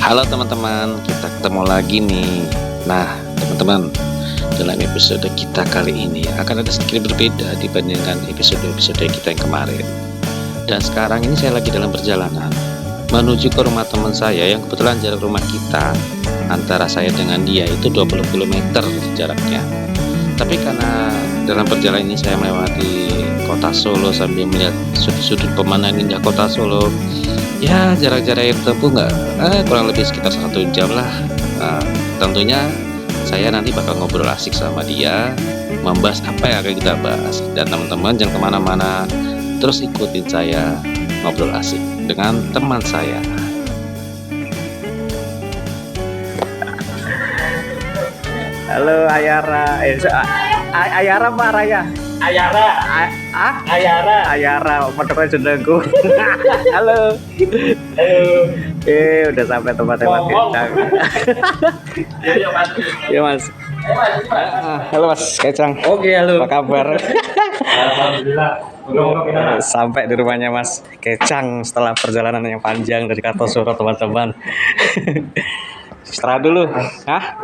Halo teman-teman, kita ketemu lagi nih. Nah, teman-teman, dalam episode kita kali ini akan ada sedikit berbeda dibandingkan episode-episode kita yang kemarin. Dan sekarang ini saya lagi dalam perjalanan menuju ke rumah teman saya yang kebetulan jarak rumah kita antara saya dengan dia itu 20 km jaraknya. Tapi karena dalam perjalanan ini saya melewati kota Solo sambil melihat sudut-sudut pemandangan indah kota Solo, ya jarak-jarak yang tempuh kurang lebih sekitar 1 jam lah. Tentunya saya nanti bakal ngobrol asik sama dia, membahas apa yang akan kita bahas. Dan teman-teman jangan kemana-mana, terus ikutin saya ngobrol asik dengan teman saya. Halo Ayara, Ayara Pak Raya. Ayara, Ayara, Ayara, motornya jenengku. Halo. Udah sampai tempat-tempat Kecang. Ya Mas. Halo Mas Kecang. Oke, halo. Apa kabar? Alhamdulillah. Sampai di rumahnya Mas Kecang setelah perjalanan yang panjang dari Kartosuro teman-teman. Istirahat dulu.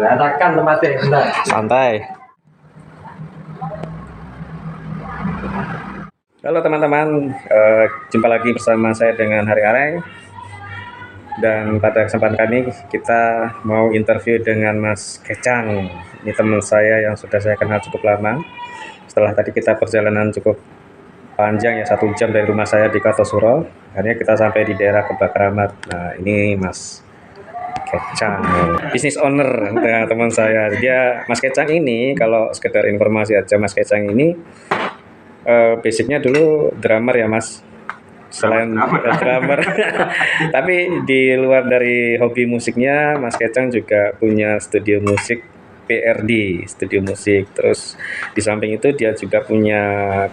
Berantakan tempatnya, bentar. Santai. Halo teman-teman, jumpa lagi bersama saya dengan Hari Arai. Dan pada kesempatan kali ini kita mau interview dengan Mas Kecang. Ini teman saya yang sudah saya kenal cukup lama. Setelah tadi kita perjalanan cukup panjang ya, 1 jam dari rumah saya di Kartosuro. Akhirnya kita sampai di daerah Kebakaramat. Nah ini Mas Kecang, bisnis owner dengan teman saya. Dia Mas Kecang ini, kalau sekedar informasi aja, Mas Kecang ini basicnya dulu drummer ya Mas. Selain drummer, tapi di luar dari hobi musiknya, Mas Kecang juga punya studio musik PRD, studio musik. Terus di samping itu dia juga punya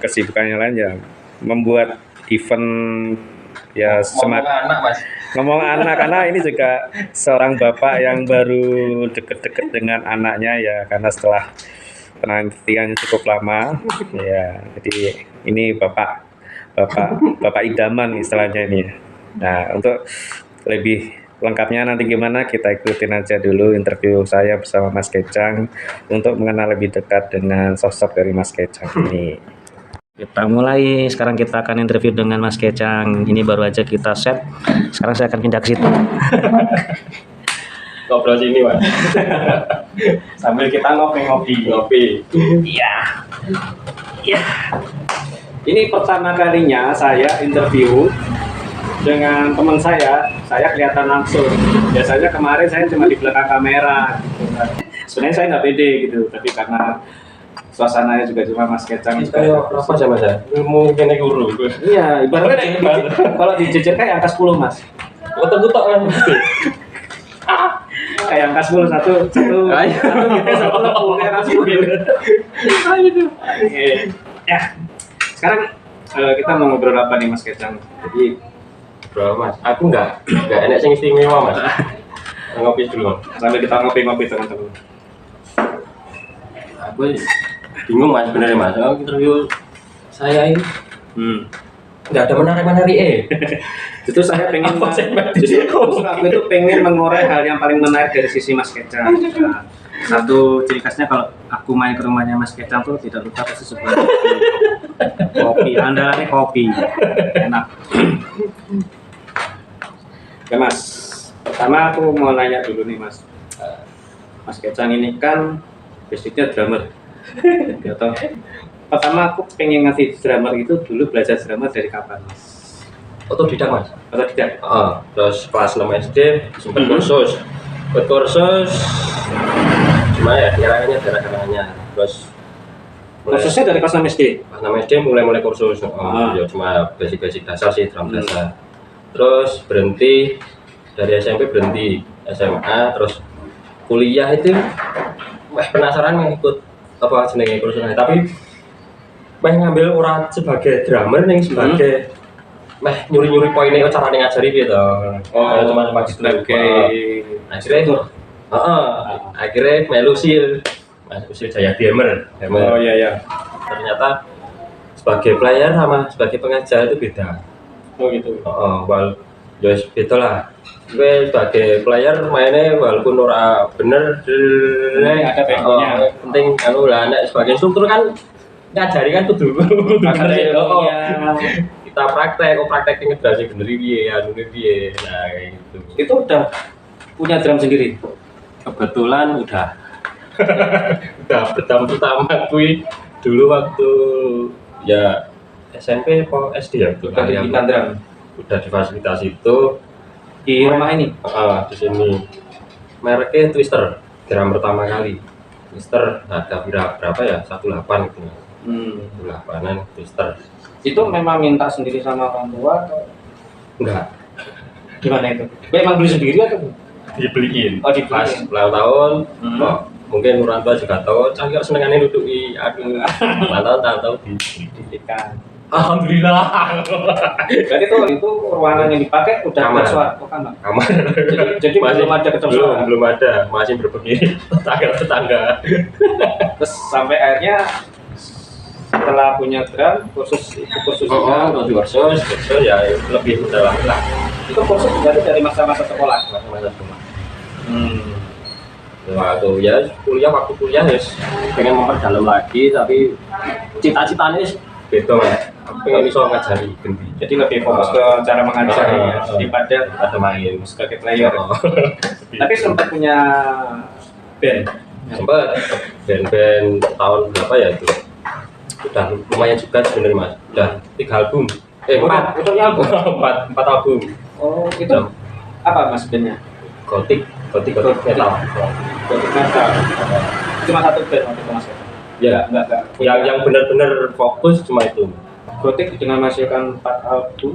kesibukannya lain ya, membuat event ya ngomong anak karena ini juga seorang bapak yang baru deket-deket dengan anaknya ya, karena setelah penantiannya cukup lama ya, jadi ini bapak idaman istilahnya ini. Nah, untuk lebih lengkapnya nanti gimana, kita ikutin aja dulu interview saya bersama Mas Kecang untuk mengenal lebih dekat dengan sosok dari Mas Kecang ini. Kita mulai, sekarang kita akan interview dengan Mas Kecang. Ini baru aja kita set. Sekarang saya akan pindah ke situ. Ngobrol sini, Mas. Sambil kita ngopi. Iya. Iya. Ini pertama kalinya saya interview dengan teman saya kelihatan langsung. Biasanya kemarin saya cuma di belakang kamera. Sebenarnya saya nggak pede gitu, tapi karena suasananya juga cuma Mas Kecang juga. Apa sih Mas? Ilmu kene guru. Iya, ibaratnya kalau di JJK kayak angka 10 Mas. Otak-otak kan. Kayak angka 10 satu gitu, satu lebih kayak angka 10 gitu. Ya. Sekarang kita mau ngobrol apa nih Mas Kecang? Jadi Bro, Mas, aku enggak enak sing istimewa, Mas. Ngopi dulu. sambil kita ngopi teman-teman. Aku bingung Mas sebenarnya Mas. Interview saya ini nggak ada menarik. Justru saya pengen justru aku itu pengen mengurai hal yang paling menarik dari sisi Mas Kecang. Nah, satu ciri khasnya kalau aku main ke rumahnya Mas Kecang tuh tidak lupa pasti sebuah kopi. Andalannya kopi, enak. Oke Mas, pertama aku mau nanya dulu nih Mas. Mas Kecang ini kan basicnya drummer. Ya toh. Pertama aku pengen ngasih drummer itu dulu belajar drummer dari kapan Mas? Otodidak Mas. Otodidak. Terus kelas 6 SD sempat kursus. Cuma ya daerahnya. Terus Kursusnya dari kelas 6 SD? Kelas 6 SD mulai kursus. Ya cuma basic dasar sih, drum dasar. Terus berhenti dari SMP, berhenti SMA, terus kuliah itu penasaran ikut apa jenenge kursusnya, tapi ngambil orang sebagai drummer nih, sebagai nyuri poinnya carane ngajari gitu. Cuma sebagai akhirnya melu sil Jaya Drummer. Oh iya. Ternyata sebagai player sama sebagai pengajar itu beda. Oh gitu. Well, ya beda lah. Gue sebagai player mainnya walaupun ora bener ada temponya. penting anu lah nek sebagai instruktur kan ngajari kan kudu Ada bener ilmunya. kita praktek ngedrasi bener piye anu piye nah kayak gitu. Itu udah punya drum sendiri. Kebetulan udah pertama kui dulu waktu ya SMP atau SD ya tuh Udah dibelikan drum udah difasilitasi itu di rumah ini. di sini mereknya Twister drum pertama kali Twister harga berapa ya 18 gitu 18an Twister Itu memang minta sendiri sama orang tua atau enggak gimana itu? Memang beli sendiri atau? dibeliin Oh, dibeliin. pas ulang tahun Hmm. mungkin orang tua juga tahu cah kok senengannya nuduki aduh ulang tahun tahu Dibelikan. alhamdulillah Berarti itu ruangan yang dipakai udah Kamar. suatu kamar. kamar Jadi belum ada ketemu suara. belum ada masih berbunyi tetangga Terus sampai akhirnya setelah punya drum kursus juga. untuk kursus ya lebih mendalam lah Itu kursus berarti dari masa-masa sekolah. masa-masa sekolah waktu ya waktu kuliah ya pengen memperdalam lagi tapi cita-citanya beda pengen bisa ngajari ganti Jadi lebih fokus ke cara mengajar ya daripada ada main sebagai player. Tapi sempat punya band. sempat band tahun berapa ya itu udah lumayan juga sebenarnya mas udah 3 album Udah album. empat album Oh, itu apa mas bandnya? gotik metal Gothic metal. Cuma satu band waktu itu mas. ya Enggak. yang benar-benar fokus cuma itu Gothic dengan menghasilkan 4 album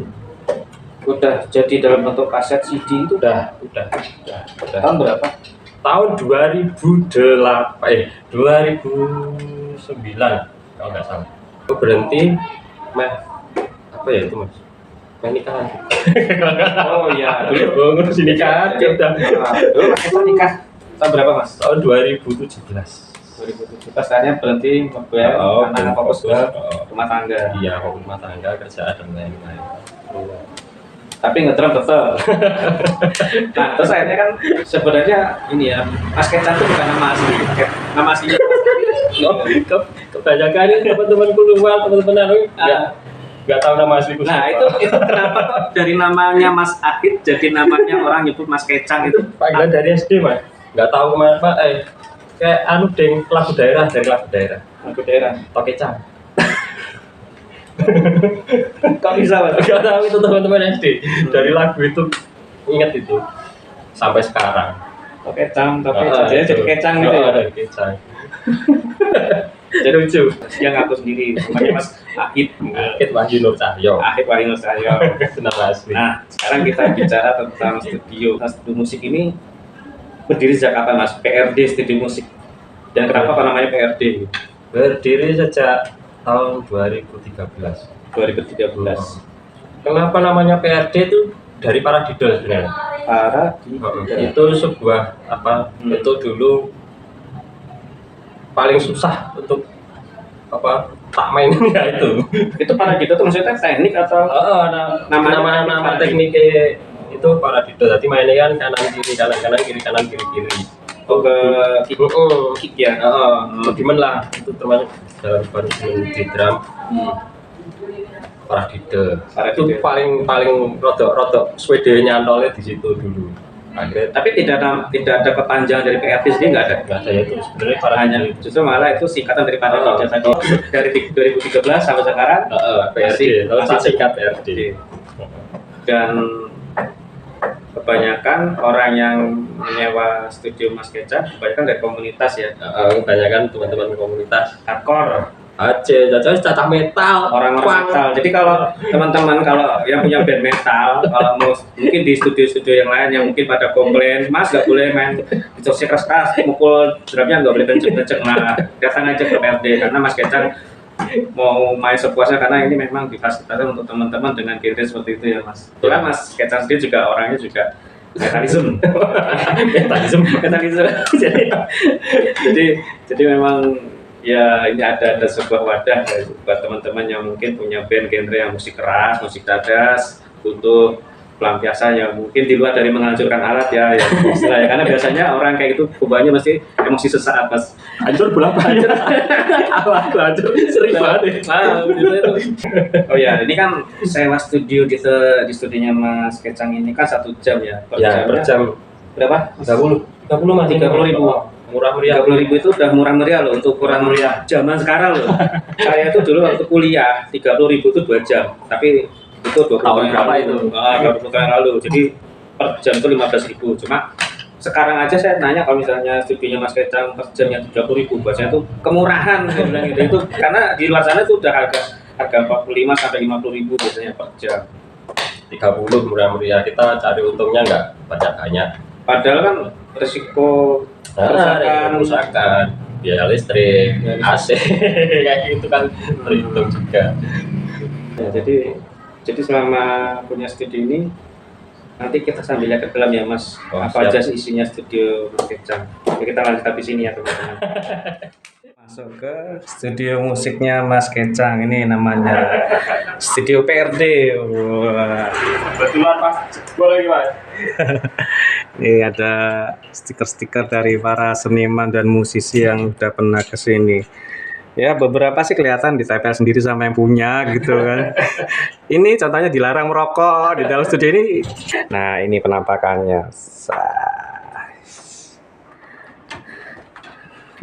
udah jadi dalam bentuk kaset CD itu udah tahun berapa? tahun 2009 kalau nggak salah aku berhenti apa ya itu mas nikahan Oh iya, dulu ngurus nikahan ya udah dulu mas Esa nikah tahun berapa mas? tahun 2017 2017 akhirnya berhenti ngeband karena fokus ke rumah tangga. iya fokus rumah tangga kerjaan dan lain-lain Tapi ngedrum tetap. Nah terus akhirnya kan sebenarnya ini ya Mas Kecan itu bukan nama asli. Nama aslinya kebanyakan ini teman-temanku luar teman-teman nggak tahu nama asliku Nah itu kenapa kok dari namanya Mas Ahid jadi namanya orang nyebut Mas Kecang itu? panggilan dari SD mas nggak tahu kenapa kayak anu deng lagu daerah dari lagu daerah Lagu daerah. Tokecang Kok bisa mas? nggak tahu itu teman-teman SD dari lagu itu ingat itu sampai sekarang Kecang tapi jadi Kecang gitu ya. dari kecang jadi lucu Yang ngaku sendiri namanya Mas Ahid. Ahid Wahyu Nur Cahyo Ahid Warinus Cahyo. nama asli Nah sekarang kita bicara tentang studio. Nah, studio musik ini berdiri sejak kapan mas? PRD Studio Musik. Dan kenapa namanya PRD? berdiri sejak tahun 2013 kenapa namanya PRD itu dari para didol sebenarnya Para itu sebuah itu dulu paling susah untuk tak mainnya itu para gitu tuh maksudnya teknik atau nama tekniknya itu para didol jadi mainnya kan kanan kiri ke kick ya? Gimana lah itu termasuk dalam baru di drum para didol itu paling rodok Swede nyantolnya di situ dulu akhirnya Tapi tidak ada kepanjangan dari PRD sendiri nggak ada. nggak ada ya itu sebenarnya para Hanya justru malah itu singkatan dari para DJ tadi dari 2013 sampai sekarang PRD kalau tak singkat PRD dan kebanyakan orang yang menyewa studio Mas Keca kebanyakan dari komunitas ya, kebanyakan teman-teman komunitas hardcore, cacah metal orang-orang metal. Jadi kalau teman-teman kalau yang punya band metal, kalau mau mungkin di studio-studio yang lain yang mungkin pada komplain, Mas nggak boleh main distorsi keras-keras, mukul drumnya nggak boleh kenceng-kenceng. Nah, datang aja ke PRD karena Mas Kecang mau main sepuasnya karena ini memang difasilitasi untuk teman-teman dengan genre seperti itu ya Mas. Kan Mas Kecang sendiri juga orangnya juga metalism. jadi memang ya ini ada sebuah wadah ya, buat teman-teman yang mungkin punya band genre yang musik keras, musik dadas, butuh pelampiasan yang mungkin di luar dari menghancurkan alat ya istilahnya, karena biasanya orang kayak gitu bebannya mesti emosi sesaat Mas. Hancur berapa hancur? Apa hancur? Sering banget. Oh ya, ini kan sewa studio di studionya Mas Kecang ini kan 1 jam ya. Ya, per jam berapa? 30 Mas, 30.000. Murah meriah. 30.000 itu udah murah meriah loh untuk ukuran zaman sekarang loh. Saya itu dulu waktu kuliah 30.000 itu 2 jam, tapi itu 20 Tahun berapa itu? 20 tahun lalu. Jadi per jam itu 15.000. Cuma sekarang aja saya nanya kalau misalnya studionya Mas Kecang per jamnya 30.000, biasanya itu kemurahan saya bilang gitu. Itu karena di luar sana itu udah harga 45 sampai 50.000 biasanya per jam. 30 murah meriah, kita cari untungnya nggak banyak. Padahal kan risiko kerusakan, biaya listrik, AC, kayak gitu kan terhitung juga. Ya, jadi selama punya studio ini nanti kita sambil lihat ke dalam ya Mas, apa aja isinya studio Mas Kecang. Jadi kita lanjut habis ini ya teman-teman. Masuk ke studio musiknya Mas Kecang, ini namanya Studio PRD. Wah. Betulan Mas, boleh Mas. Ini ada stiker-stiker dari para seniman dan musisi yang udah pernah ke sini. Ya, beberapa sih kelihatan ditempel sendiri sama yang punya gitu kan. Ini contohnya dilarang merokok di dalam studio ini. Nah, ini penampakannya.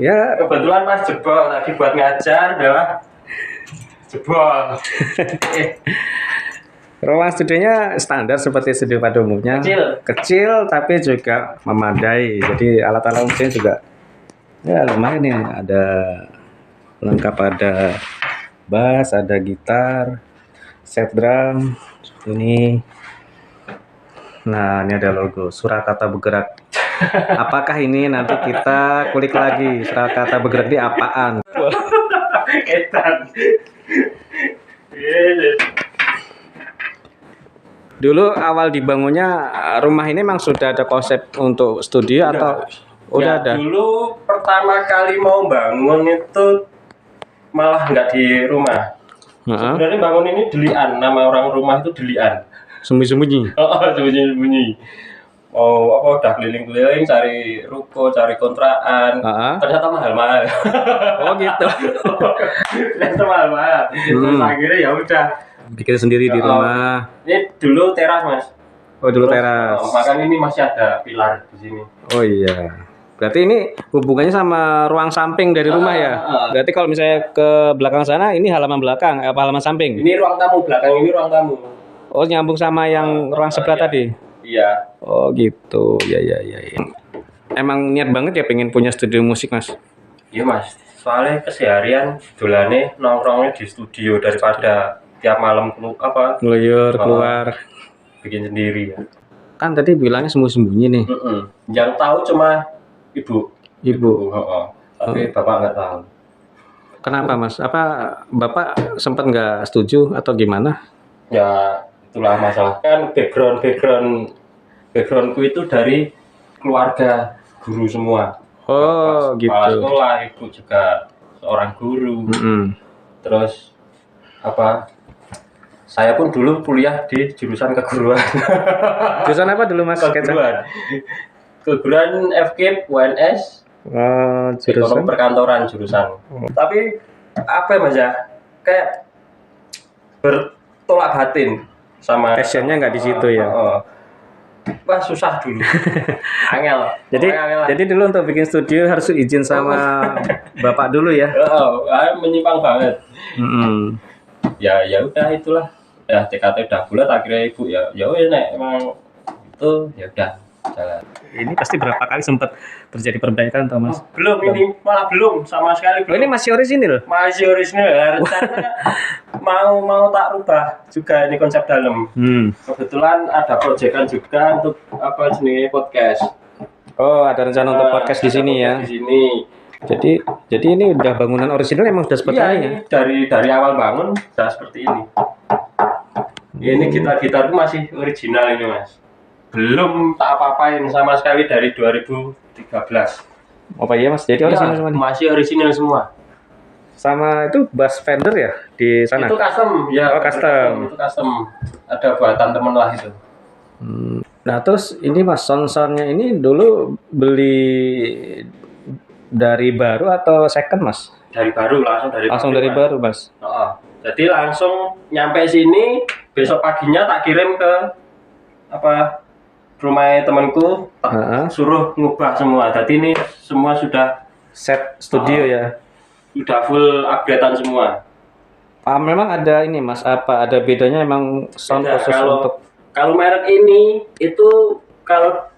Ya, Kebetulan Mas jebol lagi buat ngajar adalah jebol. ruang studionya standar seperti studio pada umumnya. Kecil tapi juga memadai. Jadi alat-alat musiknya juga ya lumayan nih. Ada lengkap, ada bass, ada gitar, set drum. Ini. Nah, ini ada logo Surakarta Bergerak. Apakah ini nanti kita kulik lagi Surakarta Bergerak ini apaan? Edan. Dulu awal dibangunnya rumah ini memang sudah ada konsep untuk studio atau udah ada? Dulu pertama kali mau bangun itu malah nggak di rumah. Sebenarnya bangun ini Delian, nama orang rumah itu Delian. Sembunyi-sembunyi. Sembunyi-sembunyi. Oh, apa udah keliling-keliling cari ruko, cari kontrakan. Ternyata mahal-mahal. Oh gitu. Ternyata mahal-mahal. Terus akhirnya ya udah bikin sendiri di rumah. Ini dulu teras Mas. Oh dulu teras. Makanya ini masih ada pilar di sini. Oh iya. Berarti ini hubungannya sama ruang samping dari rumah ya? Berarti kalau misalnya ke belakang sana ini halaman belakang, apa halaman samping? Ini ruang tamu, belakang ini ruang tamu. Oh nyambung sama yang ruang sebelah tadi? Iya. Oh gitu. Ya. Emang niat banget ya pengen punya studio musik Mas? Iya Mas. Soalnya keseharian dolane nongkrongnya di studio daripada tiap malam ngeluyur keluar bikin sendiri ya. Kan tadi bilangnya sembunyi nih. Yang tahu cuma ibu. Tapi bapak nggak tahu. Kenapa Mas? Apa bapak sempat nggak setuju atau gimana? Ya itulah masalah kan backgroundku itu dari keluarga guru semua. Oh gitu. Kepala sekolah, ibu juga seorang guru. Terus saya pun dulu kuliah di jurusan keguruan. Jurusan apa dulu Mas? Keguruan FK UNS. Jurusan Ekonomi perkantoran jurusan. Tapi apa ya Mas ya? Kayak bertolak batin sama passionnya nggak di situ ya. Wah susah dulu. Angel. Jadi dulu untuk bikin studio harus izin sama bapak dulu ya. Menyimpang banget. Ya udah itulah. Ya TKT udah bulat akhirnya ibu ya nek emang itu ya udah jalan. Ini pasti berapa kali sempat terjadi perbaikan atau Mas? Ini malah belum sama sekali belum. Ini masih orisinil? Masih orisinil. Rencana mau tak rubah juga ini konsep dalam. Kebetulan ada proyekan juga untuk jenis podcast. Oh, ada rencana untuk podcast di sini ya. Di sini. Jadi ini udah bangunan orisinil emang udah seperti ini ya? Dari awal bangun udah seperti ini. Ini gitar masih original ini Mas. Belum tak apa-apain sama sekali dari 2013. Apa iya Mas? Jadi orisinal semua? Masih orisinal semua. Sama itu bass Fender ya di sana? Itu custom ya. Oh custom. Itu custom. Ada buatan temen lah itu. Nah terus ini Mas, sound-soundnya ini dulu beli dari baru atau second Mas? Dari baru, Langsung pabrik, dari Mas. baru Mas. Heeh. Jadi langsung nyampe sini, besok paginya tak kirim ke apa rumah temanku, tak Heeh. suruh ngubah semua. Jadi ini semua sudah Set studio ya. full upgradean semua. Memang ada ini Mas, apa ada bedanya emang sound Beda. khusus untuk Kalau merek ini itu kalau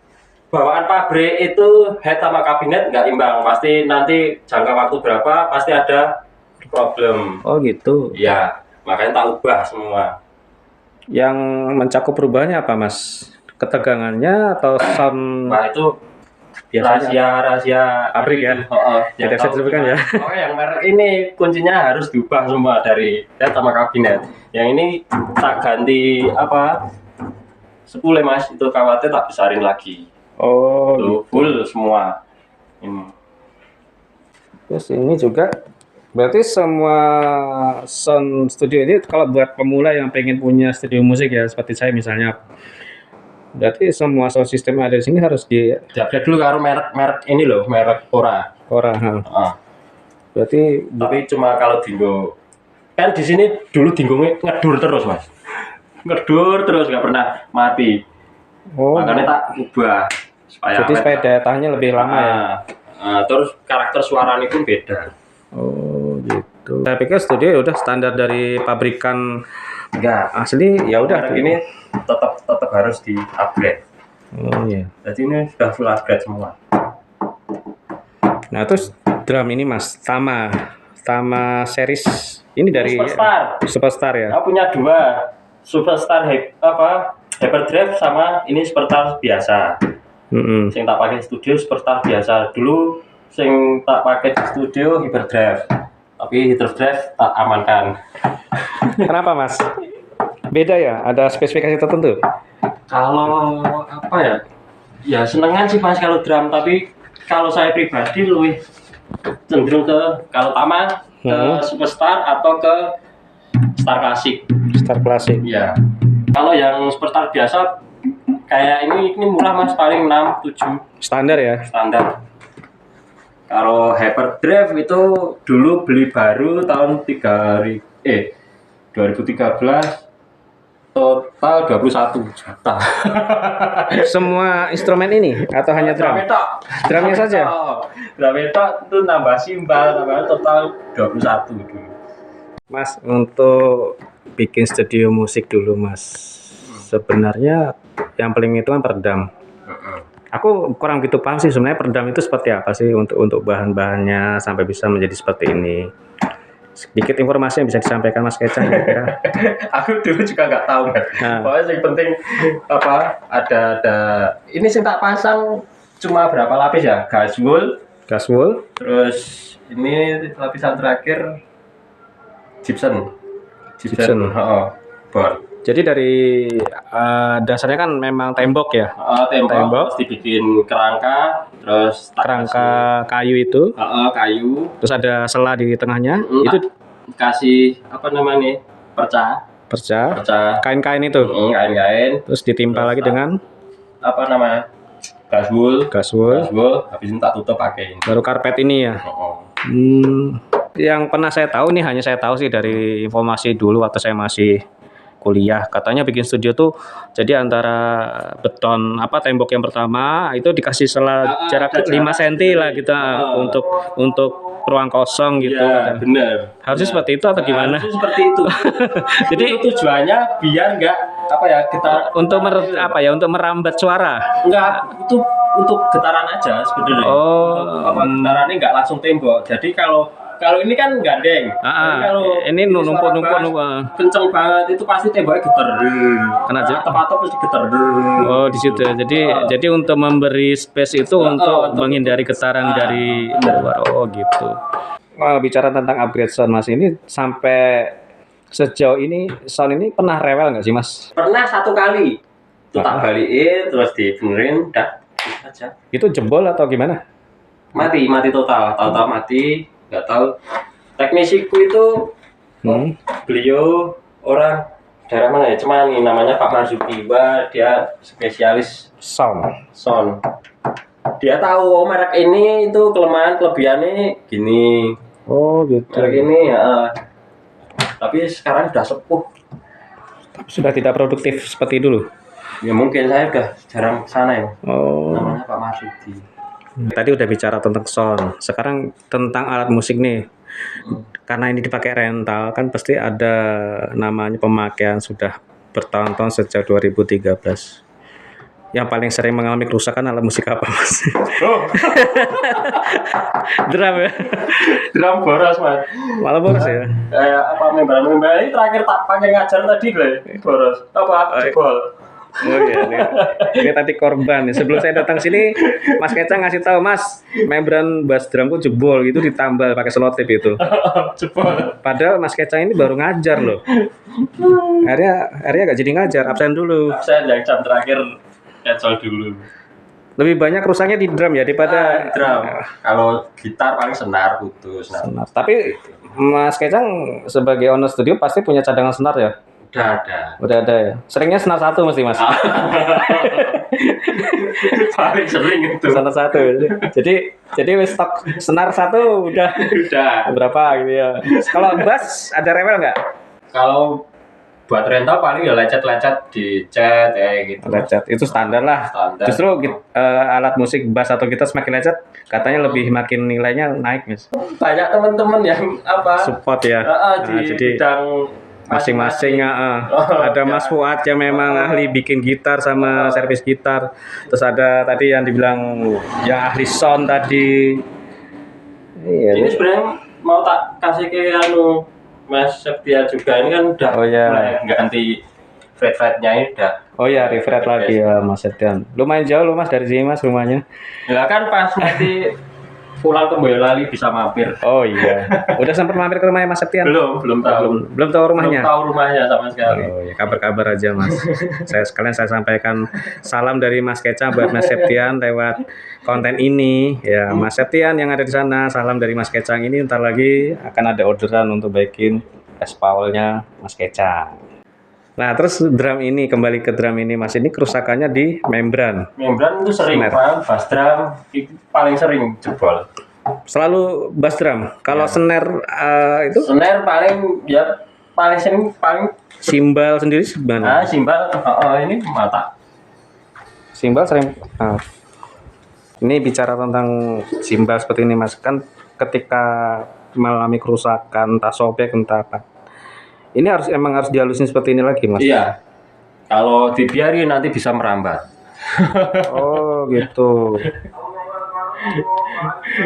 bawaan pabrik itu head sama kabinet nggak imbang, pasti nanti jangka waktu berapa pasti ada problem. oh gitu. Ya, makanya tak ubah semua. Yang mencakup perubahannya apa Mas? Ketegangannya atau sound Nah itu biasanya? rahasia Pabrik ya? yang Tidak bisa tahu disebutkan ya? cuma- Oh, yang merek ini kuncinya harus diubah semua dari head sama kabinet. Yang ini tak ganti apa? Sepule Mas, itu kawatnya tak besarin lagi. Oh, Tuh, full semua. Ini. terus ini juga berarti semua sound studio ini kalau buat pemula yang pengen punya studio musik ya seperti saya misalnya, berarti semua sound system yang ada di sini harus di Diupgrade dulu karo merek ini loh, merek Ora. orang. Ah. Berarti Tapi cuma kalau dinggo kan di sini dulu dinggongnya ngedur terus Mas. Ngedur terus nggak pernah mati. oh, Makanya tak ubah supaya jadi awet. supaya daya tahannya lebih lama ya. Terus karakter suaranya pun beda. Oh, gitu. Saya pikir studio ya udah standar dari pabrikan Enggak. asli ya udah. Merek ini tetap harus di upgrade. Oh iya. Jadi ini sudah full upgrade semua. Nah, terus drum ini Mas, Tama series ini dari Superstar. Superstar ya. Aku punya dua, Superstar Hyperdrive sama ini Superstar biasa. Mm-mm. Sing tak pakai studio Superstar biasa. Dulu sing tak pakai di studio Hyperdrive. Tapi Hyperdrive tak amankan. Kenapa Mas? Beda ya? Ada spesifikasi tertentu? Kalau apa ya? Ya senengan sih Mas kalau drum, tapi kalau saya pribadi lebih cenderung ke kalau Tama ke Superstar atau ke Star Classic. Star Classic. Ya. Kalau yang Superstar biasa kayak ini murah Mas, paling 6 7 Standar ya? standar. Kalau Hyperdrive itu dulu beli baru tahun 2013 total 21 juta. Semua instrumen ini atau hanya drum? Drumnya saja? Drum itu nambah simbal, nambah total 21 dulu. Mas, untuk bikin studio musik dulu Mas, sebenarnya yang paling itu kan peredam. Aku kurang gitu paham sih sebenarnya peredam itu seperti apa sih untuk bahan-bahannya sampai bisa menjadi seperti ini. Sedikit informasi yang bisa disampaikan Mas Kecang kira-kira. Aku dulu juga nggak tahu kan. Nah. Pokoknya yang penting apa ada ini sih tak pasang cuma berapa lapis ya? Gaswool, Gaswool, terus ini lapisan terakhir Gibson. Gibson. Board. Jadi dari dasarnya kan memang tembok ya, Tembok, terus dibikin kerangka, terus tak kerangka kayu itu, kasih, kayu, terus ada sela di tengahnya, itu kasih apa namanya perca, kain-kain itu, kain-kain, terus ditimpa Terus lagi dengan apa namanya gaswool, gaswool, habis itu tak tutup pakai ini. baru karpet ini ya. Yang pernah saya tahu nih, hanya saya tahu sih dari informasi dulu waktu saya masih kuliah, katanya bikin studio tuh jadi antara beton tembok yang pertama itu dikasih jarak 5 cm lah gitu untuk ruang kosong gitu. Ya, benar. Harusnya seperti itu atau gimana? Harusnya seperti itu. Jadi tujuannya biar enggak untuk merambat suara. Enggak, itu untuk getaran aja sebenarnya. Getarannya enggak langsung tembok. Jadi kalau ini kan gandeng. Kalau ini numpuk kenceng banget itu pasti temboknya getar. Kena aja. Atap pasti getar. Oh, di situ. Jadi untuk memberi space itu untuk menghindari getaran dari luar. Oh, gitu. Bicara tentang upgrade sound Mas, ini sampai sejauh ini sound ini pernah rewel nggak sih Mas? Pernah 1 kali. Itu tak balikin terus dibenerin, udah aja. Itu jebol atau gimana? Mati total, tahu-tahu mati. Nggak tahu teknisiku itu beliau orang daerah mana ya, Cemani, namanya Pak Marzuki. Wah, dia spesialis Sound. sound. Dia tahu, oh, merek ini itu kelemahan kelebihannya gini, Oh gitu. merek ini ya. Tapi sekarang sudah sepuh. Sudah tidak produktif seperti dulu. Ya mungkin saya udah jarang kesana ya. Oh. Namanya Pak Marzuki. Tadi udah bicara tentang sound. Sekarang tentang alat musik nih. Karena ini dipakai rental kan pasti ada namanya pemakaian sudah bertahun-tahun sejak 2013. Yang paling sering mengalami kerusakan alat musik apa, Mas? Oh, Drum ya. drum boros, Mas. Malah boros ya. Kayak apa, membran ini terakhir tak pakai ngajar tadi gue boros. Apa? Jebol. Oh iya, ini tadi korban. Sebelum saya datang sini, Mas Kecang ngasih tahu, Mas, membran bass drumku jebol gitu ditambal pakai selotip itu. Jebol. Padahal Mas Kecang ini baru ngajar loh. Akhirnya gak jadi ngajar, absen dulu. Saya yang jam terakhir cancel dulu. Lebih banyak rusaknya di drum ya daripada Drum. Kalau gitar paling senar putus. Nah, senar. Tapi Mas Kecang sebagai owner studio pasti punya cadangan senar ya? udah ada. Udah ada ya. Seringnya senar satu mesti, Mas. Paling sering itu. Senar satu. Jadi wis stok senar satu udah Udah. berapa gitu ya. Kalau bass ada rewel nggak? Kalau buat rental paling ya lecet-lecet di cat gitu. Lecet itu standar lah. Standar. Justru alat musik bass atau gitar semakin lecet katanya lebih makin nilainya naik, Mas. Banyak teman-teman yang apa? Support ya. Di Jadi bidang masing-masing ada Mas Fuad yang memang ahli bikin gitar sama servis gitar. Terus ada tadi yang dibilang yang ahli sound tadi. Iya. Ini sebenarnya mau tak kasih ke Mas Septia juga, ini kan udah mulai ganti fret-fretnya ini udah. Oh ya, refret lagi ya Mas Septian. Lumayan jauh loh Mas dari sini Mas rumahnya. Ya kan pas nanti pulang ke Boyolali bisa mampir. Oh iya. Udah sempat mampir ke rumahnya Mas Septian? Belum tahu. Belum tahu rumahnya. Belum tahu rumahnya sama sekali. Oh ya, kabar-kabar aja Mas. saya sampaikan salam dari Mas Kecang buat Mas Septian lewat konten ini. Ya, Mas Septian yang ada di sana, salam dari Mas Kecang ini. Ntar lagi akan ada orderan untuk baikin es Paulnya Mas Kecang. Nah, terus drum ini, kembali ke drum ini Mas, ini kerusakannya di membran. Membran itu sering, bass drum itu paling sering jebol. Selalu bass drum. Kalau snare itu? Snare paling sering Simbal sendiri gimana? Simbal ini mata. Simbal sering. Ini bicara tentang simbal seperti ini Mas, kan ketika mengalami kerusakan entah sobek entah apa. Ini emang harus dihalusin seperti ini lagi Mas? Iya. Kalau dibiarin nanti bisa merambat. Oh gitu.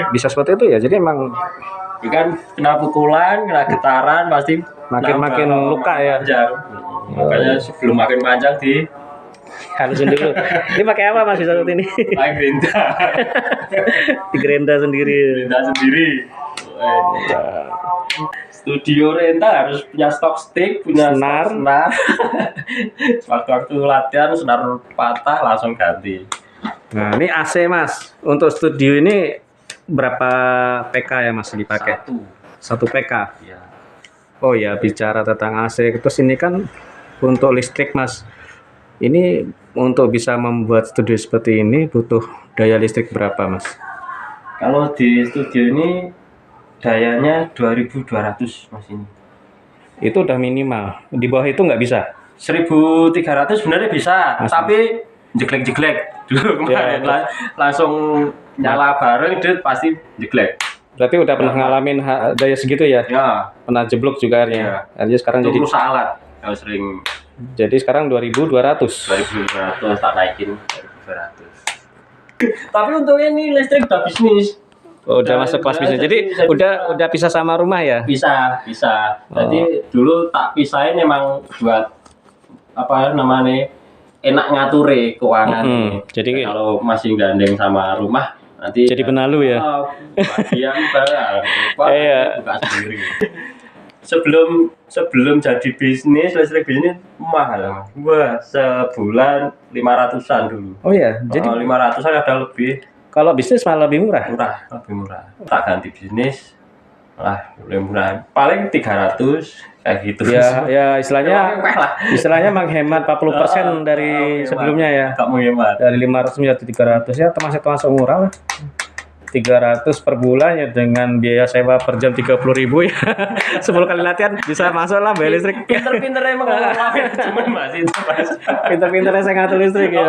Bisa seperti itu ya. Jadi emang kan kena pukulan, kena getaran pasti makin luka ya. Panjang. Makanya sebelum makin panjang di halusin dulu. Ini pakai apa Mas bisa seperti ini? pakai gerinda. Digerinda sendiri. Gerinda sendiri. Studio rental harus punya stock stick, punya senar. Waktu-waktu latihan senar patah langsung ganti. Nah ini AC Mas. Untuk studio ini berapa PK ya Mas dipakai? 1 PK. Ya. Oh ya, bicara tentang AC, terus ini kan untuk listrik Mas. Ini untuk bisa membuat studio seperti ini butuh daya listrik berapa Mas? Kalau di studio ini dayanya 2200 Mas ini. Itu udah minimal. Di bawah itu nggak bisa? 1300 sebenarnya bisa, Mas, tapi jeglek-jeglek dulu kemarin langsung nyala bareng dia pasti jeglek. Berarti udah pernah ngalamin daya segitu ya? Ya. Pernah jeblok juga akhirnya. Akhirnya sekarang itu jadi rusak alat. Kalau sering. Jadi sekarang 2200. 2200 tak naikin 2200. Tapi untuk ini listrik udah bisnis. Oh, udah masuk kelas bisnis. Jadi udah pisah sama rumah ya? Bisa. Jadi dulu tak pisahin emang buat apa namanya enak ngature keuangan. Jadi kalau masih gandeng sama rumah nanti jadi benalu ya. Bagian buka sendiri. Sebelum jadi bisnis listrik bisnis mahal. Wah, sebulan 500-an dulu. Oh ya, jadi 500-an ada lebih. Kalau bisnis malah lebih murah. Lebih murah. Tak ganti bisnis lah lebih murah. Paling 300 kayak gitu. Ya istilahnya Mewah lah. menghemat 40% dari Mewah. sebelumnya ya. Gak menghemat. Dari 500 menjadi 300 ya termasuk murah lah. 300 per bulan ya dengan biaya sewa per jam 30.000 ya. 10 kali latihan bisa masuk lah bayar listrik. Pinter-pinter emang ngomong cuman Mas itu Mas. Pinter-pinternya saya ngatur listrik ya.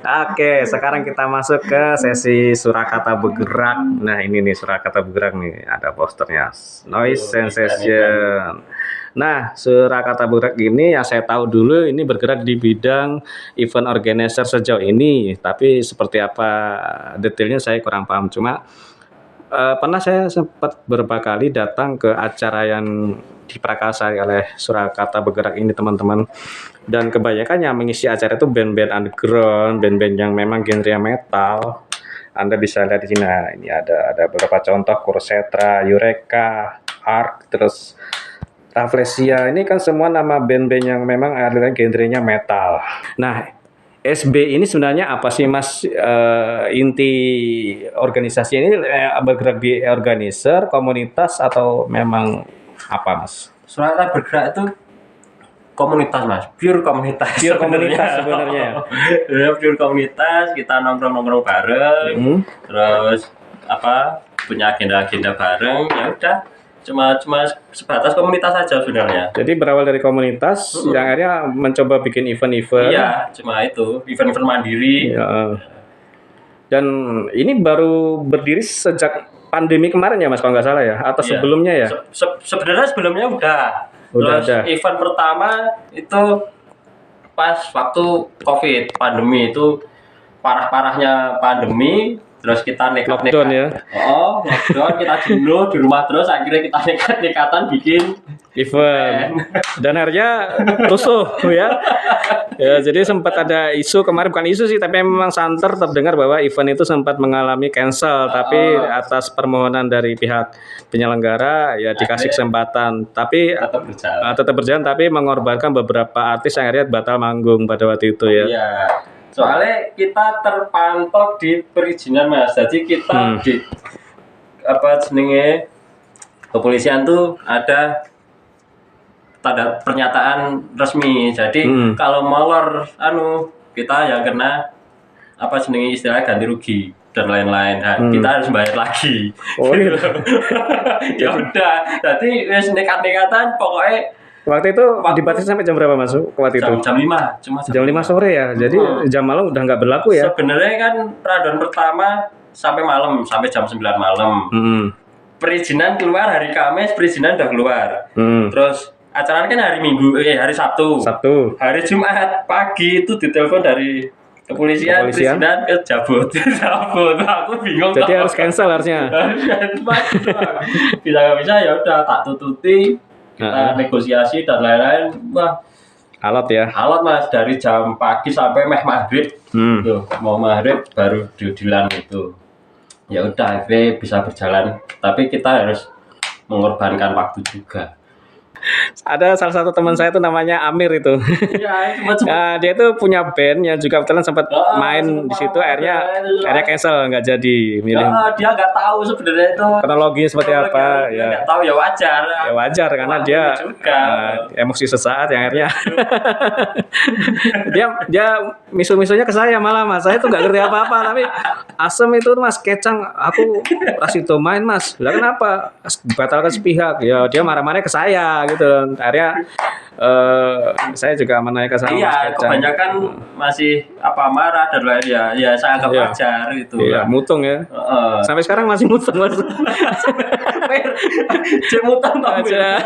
Oke, sekarang kita masuk ke sesi Surakarta bergerak. Nah, ini nih Surakarta bergerak nih, ada posternya. Noise Sensation. Nah, Surakarta bergerak ini yang saya tahu dulu ini bergerak di bidang event organizer sejauh ini, tapi seperti apa detailnya saya kurang paham. Cuma pernah saya sempat beberapa kali datang ke acara yang diprakarsai oleh Surakarta bergerak ini teman-teman. Dan kebanyakan yang mengisi acara itu band-band underground, band-band yang memang genre metal. Anda bisa lihat di sini. Nah, ini ada beberapa contoh Kursetra, Eureka, Ark, terus Rafflesia. Ini kan semua nama band-band yang memang aliran genrenya metal. Nah, SB ini sebenarnya apa sih Mas? Inti organisasi ini bergerak di organizer, komunitas atau memang apa Mas? Surakarta bergerak itu komunitas Mas, pure komunitas. Pure komunitas sebenarnya. Ya, pure komunitas, kita nongkrong bareng, terus punya agenda bareng, ya udah. Cuma sebatas komunitas saja sebenarnya. Jadi berawal dari komunitas yang akhirnya mencoba bikin event-event. Iya, cuma itu, event-event mandiri. Ya. Dan ini baru berdiri sejak pandemi kemarin ya Mas kalau nggak salah ya, atau Iya. sebelumnya ya? Sebenarnya sebelumnya udah Udah terus ada. event pertama itu pas waktu COVID, pandemi itu parah-parahnya pandemi, terus kita nekat-nekat. Lockdown ya. Lockdown, kita jenuh di rumah terus akhirnya kita nekat-nekatan bikin Event. Dan akhirnya rusuh ya. Ya, jadi sempat ada isu kemarin, bukan isu sih, tapi memang santer terdengar bahwa event itu sempat mengalami cancel, tapi atas permohonan dari pihak penyelenggara ya dikasih kesempatan, tapi tetap berjalan. tapi mengorbankan beberapa artis yang akhirnya batal manggung pada waktu itu ya. Iya. Soalnya kita terpantok di perizinan Mas. Jadi kita di kepolisian tuh ada tanda pernyataan resmi. Jadi kalau molor kita yang kena istilahnya ganti rugi dan lain-lain. Nah, kita harus bayar lagi. Oh iya. Ya udah. Jadi wis nekat-nekatan pokoknya Waktu itu dibatasi sampai jam berapa masuk waktu itu? Jam 5, cuma jam 5 sore ya. Jadi jam malam udah nggak berlaku ya. Sebenarnya kan rundown pertama sampai malam, sampai jam 9 malam. Perizinan keluar hari Kamis, perizinan udah keluar. Terus acara kan hari Sabtu. Hari Jumat pagi itu ditelepon dari kepolisian. Perizinan cabut. Aku bingung. Jadi harus cancel harusnya. Bisa nggak bisa ya udah tak tututi. Kita negosiasi dan lain-lain. Wah, alot Mas, dari jam pagi sampai maghrib. Tuh, mau maghrib baru diudilan itu. Ya udah, akhirnya bisa berjalan. Tapi kita harus mengorbankan waktu juga. Ada salah satu teman saya itu namanya Amir itu. Iya, Nah, dia itu punya band yang juga kebetulan sempat main di situ, akhirnya cancel, nggak jadi milih. Dia nggak tahu sebenarnya itu Kronologinya seperti apa dia ya. nggak tahu, ya wajar. Ya wajar karena dia emosi sesaat yang akhirnya dia misu-misunya ke saya malah Mas. Saya tuh nggak ngerti apa-apa, tapi asem itu Mas, kecang aku kasih itu main Mas. Lah kenapa? Batalkan sepihak. Ya dia marah-marah ke saya gitu. Akhirnya saya juga menanyakan sama Mas Kecang. Kebanyakan masih marah dan lain ya saya anggap wajar itu. Iya, mutung ya. Sampai sekarang masih mutung Mas. Cemutan aja.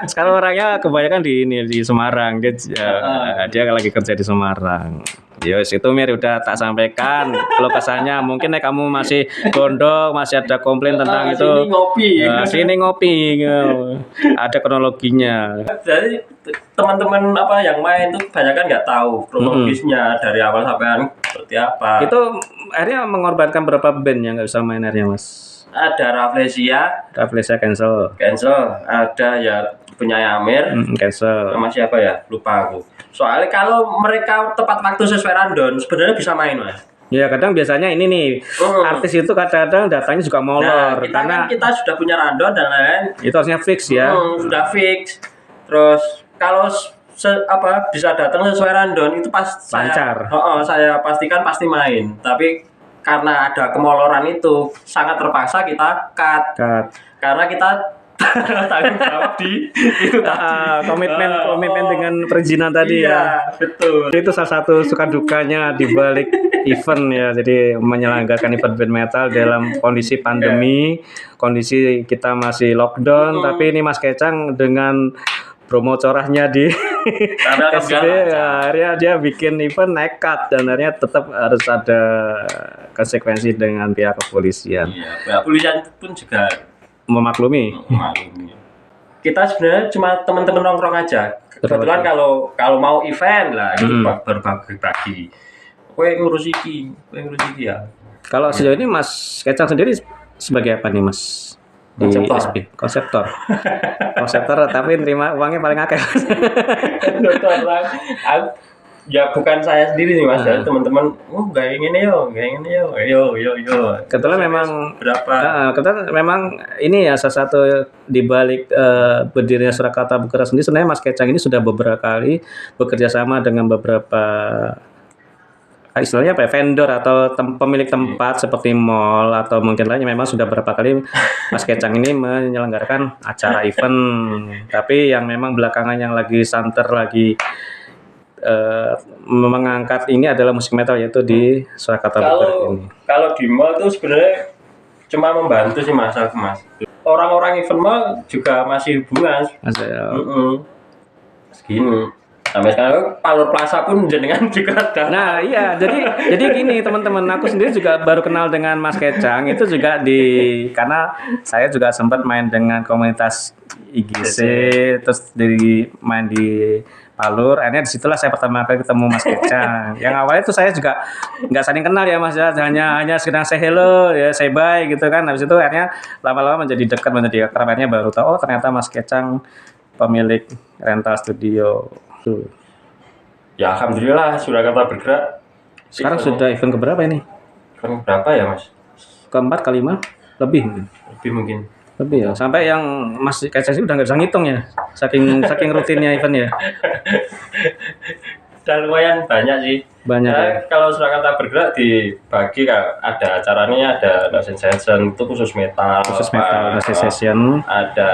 Sekarang orangnya kebanyakan di Semarang. Dia lagi kerja di Semarang. Yos, itu Mir udah tak sampaikan kalau kesannya mungkin kamu masih gondok, masih ada komplain tentang itu. Sini ngopi. Ada kronologinya. Jadi teman-teman yang main tuh kebanyakan nggak tahu kronologisnya dari awal sampai seperti apa. Itu akhirnya mengorbankan berapa band yang nggak bisa main akhirnya Mas? Ada Rafflesia cancel. Ada ya punya Amir, cancel. sama siapa ya? Lupa aku. Soalnya kalau mereka tepat waktu sesuai rundown sebenarnya bisa main Mas. Ya kadang biasanya ini nih artis itu kadang-kadang datanya juga molor Kita karena kan kita sudah punya random dan lain-lain. itu harusnya fix ya. Sudah fix. Terus kalau bisa datang sesuai random itu pas Lancar. saya pastikan pasti main. Tapi karena ada kemoloran itu sangat terpaksa kita cut. Karena kita tanggung jawab di itu tadi. Komitmen dengan perizinan tadi ya. Betul. Itu salah satu suka dukanya di balik event ya. Jadi menyelenggarakan event band metal dalam kondisi pandemi, kondisi kita masih lockdown, tapi ini Mas Kecang dengan promo corahnya di SD, akhirnya dia bikin event nekat dan akhirnya tetap harus ada konsekuensi dengan pihak kepolisian. Iya, pihak kepolisian pun juga memaklumi. Kita sebenarnya cuma teman-teman nongkrong aja. Kebetulan kalau mau event lah itu berbagi. Kowe ngurus iki ya. Kalau sejauh ini Mas Kecang sendiri sebagai apa nih Mas? Di SP konseptor. Konseptor tapi nerima uangnya paling akeh. Ya bukan saya sendiri nih Mas, ya teman-teman, gak ingin yo. Kebetulan memang ini ya salah satu di balik berdirinya Surakarta Bergerak sendiri. Sebenarnya Mas Kecang ini sudah beberapa kali bekerja sama dengan beberapa istilahnya vendor atau pemilik tempat seperti mall atau mungkin lainnya. Memang sudah beberapa kali Mas Kecang ini menyelenggarakan acara event, tapi yang memang belakangan yang lagi santer lagi mengangkat ini adalah musik metal, yaitu di Surakarta Bergerak ini. Kalau di mall tuh sebenarnya cuma membantu sih Mas. Orang-orang event mall juga masih hubungan. Segini. Sampai sekarang Palur Plaza pun jenengan juga ada. Nah iya, jadi gini teman-teman, aku sendiri juga baru kenal dengan Mas Kecang itu juga karena saya juga sempat main dengan komunitas IGC, terus main di Palur. Akhirnya disitulah saya pertama kali ketemu Mas Kecang. Yang awalnya itu saya juga nggak saling kenal ya Mas ya, hanya sekedar say hello ya, say bye gitu kan. Habis itu akhirnya lama-lama menjadi dekat, menjadi akrab. Akhirnya baru tahu ternyata Mas Kecang pemilik rental studio. Ya alhamdulillah Surakarta Bergerak. Sekarang sudah event keberapa ini? Event berapa ya Mas? Keempat, kelima? Lebih mungkin. Lebih ya. Sampai yang Mas Kecang udah nggak bisa ngitung ya. Saking rutinnya event ya. Dan lumayan banyak sih. Banyak. Ya? Kalau Surakarta Bergerak dibagi ada acaranya, ada Noise Session itu khusus metal. Noise Session. Ada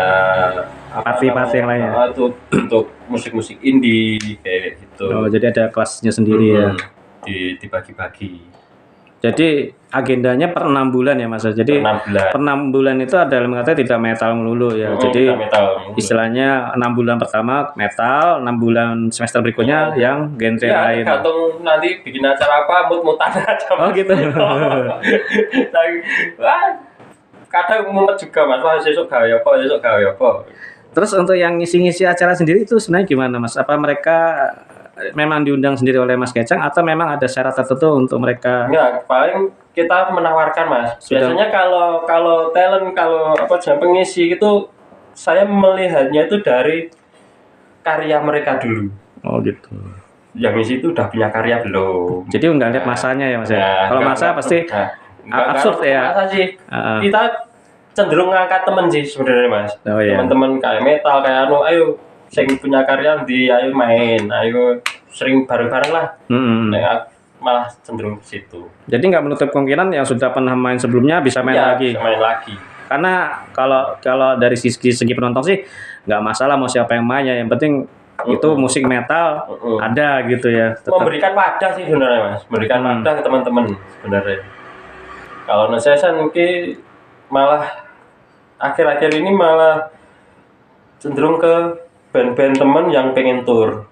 party yang lainnya. Itu untuk musik-musik indie kayak gitu. Oh, jadi ada kelasnya sendiri ya. Dibagi-bagi. Jadi agendanya per 6 bulan ya Mas. Jadi per 6 bulan itu ada yang mengatakan tidak metal melulu ya. Jadi istilahnya 6 bulan pertama metal, 6 bulan semester berikutnya yang genre lain. Ya, tergantung nanti bikin acara apa, mut-mutan aja. Oh gitu. Kadang mumet juga Mas, besok gawe apa. Terus untuk yang ngisi-ngisi acara sendiri itu sebenarnya gimana Mas? Apa mereka memang diundang sendiri oleh Mas Kecang atau memang ada syarat tertentu untuk mereka? Ya, paling kita menawarkan Mas. Biasanya kalau talent, kalau pengisi itu saya melihatnya itu dari karya mereka dulu. Oh gitu. Yang ngisi itu udah punya karya belum? Jadi nggak lihat masanya ya Mas ya? Kalau masa pasti absurd ya. Masa sih. Kita cenderung ngangkat temen sih sebenarnya Mas. Oh, iya. Teman-teman kayak metal kayak ayo sing punya karya ayo main, ayo sering bareng-bareng lah. Nah, malah cenderung ke situ. Jadi nggak menutup kemungkinan yang sudah pernah main sebelumnya bisa main lagi. Bisa main lagi. Karena kalau dari segi penonton sih nggak masalah mau siapa yang mainnya, yang penting itu musik metal ada gitu ya. Tetap. Memberikan wadah sih sebenarnya Mas, memberikan wadah ke teman-teman sebenarnya. Kalau Noise Session mungkin malah akhir-akhir ini malah cenderung ke band-band teman yang pengen tour.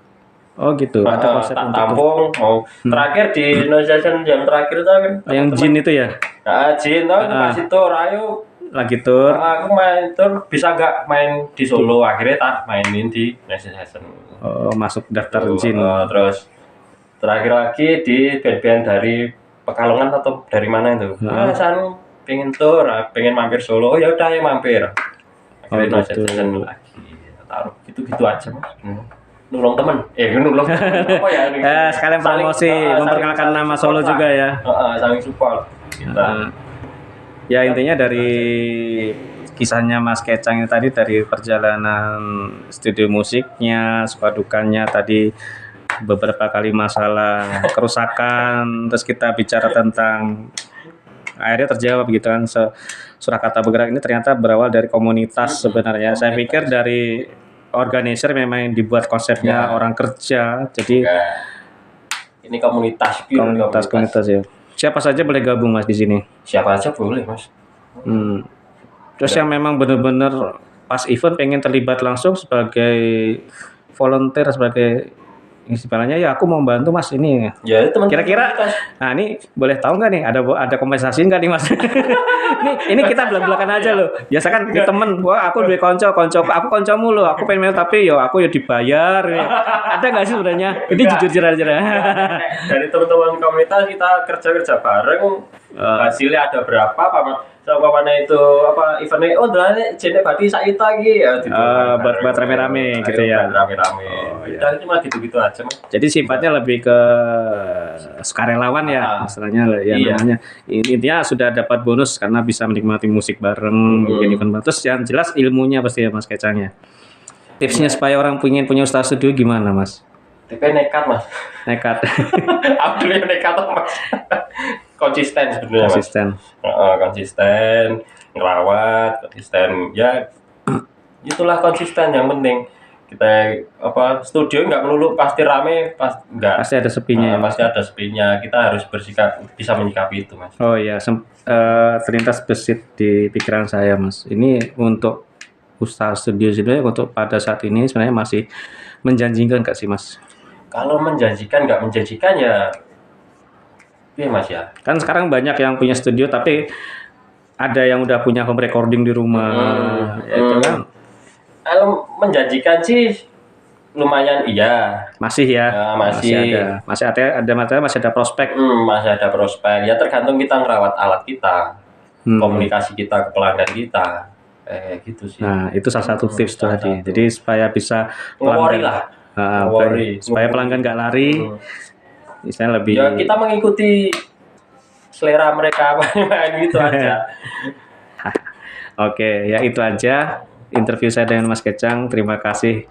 Oh gitu. Ada konsep untuk tampung mau terakhir di Noise Session yang terakhir itu kan yang Jin itu ya. Jin masih tour, ayo lagi tour. Aku main tour, bisa nggak main di Solo, akhirnya tak mainin di Noise Session. Oh, masuk daftar Jin. Terus terakhir lagi di band-band dari Pekalongan atau dari mana itu? San pengen tour, pengen mampir Solo, ya udah ya mampir. Akhirnya Noise Session lagi. Taruh gitu aja Mas. nulung temen. Nulung apa ya? Sekalian promosi, memperkenalkan nama Solo juga ya. Saling support kita. Ya intinya dari kisahnya Mas Kecang ini tadi, dari perjalanan studio musiknya, suka dukanya tadi, beberapa kali masalah kerusakan, terus kita bicara tentang akhirnya terjawab gitu kan. Surakarta Bergerak ini ternyata berawal dari komunitas sebenarnya. Saya pikir dari organizer memang yang dibuat konsepnya orang kerja, jadi ini komunitas ya. Siapa saja boleh gabung Mas di sini? Siapa aja boleh Mas. Terus yang memang benar-benar pas event pengen terlibat langsung sebagai volunteer, sebagai istilahnya ya aku mau bantu Mas ini. Ya teman-teman. Kira-kira, nah ini boleh tahu nggak nih ada kompensasi nggak nih Mas? ini kita belak-belakan aja loh. Biasa kan di temen, wah aku duwe konco, aku koncomu loh, aku pengen tapi yo aku ya dibayar. Ada nggak sih sebenarnya? Ini jujur aja. Dari teman-teman komunitas kita kerja bareng, hasilnya ada berapa sama itu eventnya jenis badi saita lagi ya buat rame-rame gitu ya. Rame-rame. Dan cuma gitu-gitu aja Mas. Jadi sifatnya lebih ke sukarelawan ya, istilahnya ya namanya. Intinya sudah dapat bonus karena bisa menikmati musik bareng, bikin event bareng. Terus yang jelas ilmunya pasti ya Mas Kecangnya. Tipsnya supaya orang punya usaha studio gimana Mas? Tapi nekat Mas. Nekat. Aku nekat Mas. Konsisten sebenarnya Mas. Konsisten, ngerawat, konsisten. Ya itulah konsisten yang penting. Kita studio nggak melulu pasti rame, pasti ada sepinya. Pasti ada sepinya. Kita harus bisa menyikapi itu Mas. Oh iya, terlintas besit di pikiran saya Mas. Ini untuk usaha studio sebenarnya untuk pada saat ini sebenarnya masih menjanjikan nggak sih Mas? Kalau menjanjikan nggak menjanjikan ya Mas ya. Kan sekarang banyak yang punya studio tapi ada yang udah punya home recording di rumah. Itu kan. Kalau menjanjikan sih lumayan iya. Masih ya. Masih ada prospek. Masih ada prospek. Ya tergantung kita ngerawat alat kita, komunikasi kita ke pelanggan kita. Gitu sih. Nah, itu salah satu tips tadi. Jadi supaya bisa supaya pelanggan nggak lari. Misalnya lebih ya kita mengikuti selera mereka gitu aja. Oke, ya itu aja interview saya dengan Mas Kecang. Terima kasih.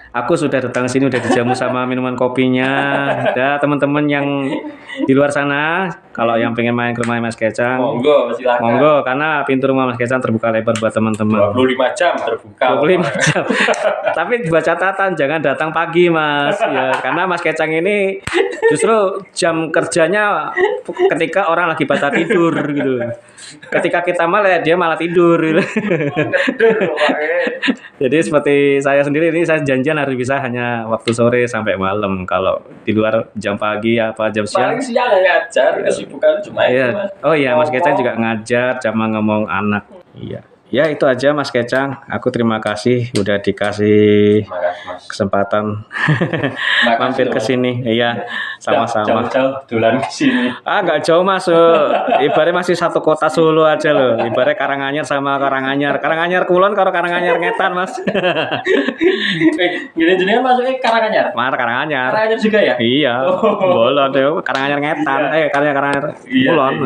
Aku sudah datang ke sini, udah dijamu sama minuman kopinya. Ada teman-teman yang di luar sana, kalau yang pengen main ke rumah Mas Kecang, monggo, karena pintu rumah Mas Kecang terbuka lebar buat teman-teman. 25 jam terbuka. 25 jam. Tapi buat catatan jangan datang pagi Mas, ya karena Mas Kecang ini justru jam kerjanya ketika orang lagi pada tidur gitu. Ketika kita malah dia malah tidur gitu. Jadi seperti saya sendiri ini, saya janjian harus bisa hanya waktu sore sampai malam. Kalau di luar jam pagi apa jam siang. Paling siang ngajar, kesibukan cuma itu Mas. Oh iya, Mas Kecang juga ngajar sama ngomong anak. Iya. Ya itu aja Mas Kecang. Aku terima kasih udah dikasih kesempatan mampir ke sini. Iya, sama-sama. Jauh-jauh dolan ke sini. Enggak jauh Mas. Ibaratnya masih satu kota Solo aja loh. Ibaratnya Karanganyar sama Karanganyar. Karanganyar Kulon karo Karanganyar Ngetan Mas. Gini jenengan masuknya Karanganyar. Karanganyar. Karanganyar juga ya? Iya. Bolon deh Karanganyar Ngetan. Karanganyar Kulon.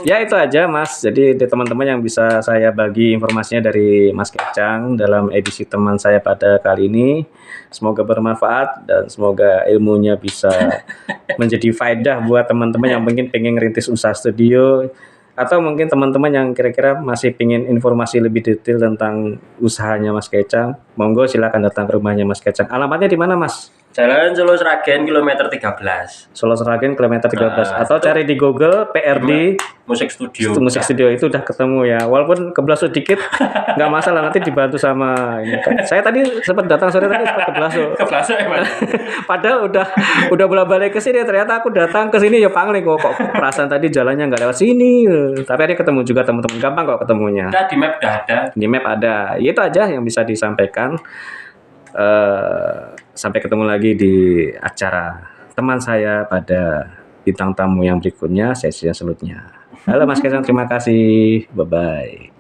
Ya itu aja Mas. Jadi teman-teman yang bisa saya bagi informasinya dari Mas Kecang dalam edisi teman saya pada kali ini. Semoga bermanfaat dan semoga ilmunya bisa menjadi faedah buat teman-teman yang mungkin pengen ngerintis usaha studio, atau mungkin teman-teman yang kira-kira masih pengen informasi lebih detail tentang usahanya Mas Kecang. Monggo silakan datang ke rumahnya Mas Kecang. Alamatnya di mana Mas? Jalan Solo Sragen kilometer 13. Solo Sragen kilometer 13. Atau cari di Google PRD Musik Studio. Musik Studio itu udah ketemu ya. Walaupun kebelasu dikit nggak masalah, nanti dibantu sama ini. Saya tadi sempat datang sore tadi sempat kebelasu. Kebelasu emang. Padahal udah bolak-balik ke sini, ternyata aku datang ke sini ya pangling kok perasaan tadi jalannya nggak lewat sini. Tapi ada ketemu juga teman-teman, gampang kok ketemunya. Nah, di map udah ada. Di map ada. Itu aja yang bisa disampaikan. Sampai ketemu lagi di acara teman saya pada bintang tamu yang berikutnya, sesi yang selanjutnya. Halo Mas Kecang, terima kasih. Bye-bye.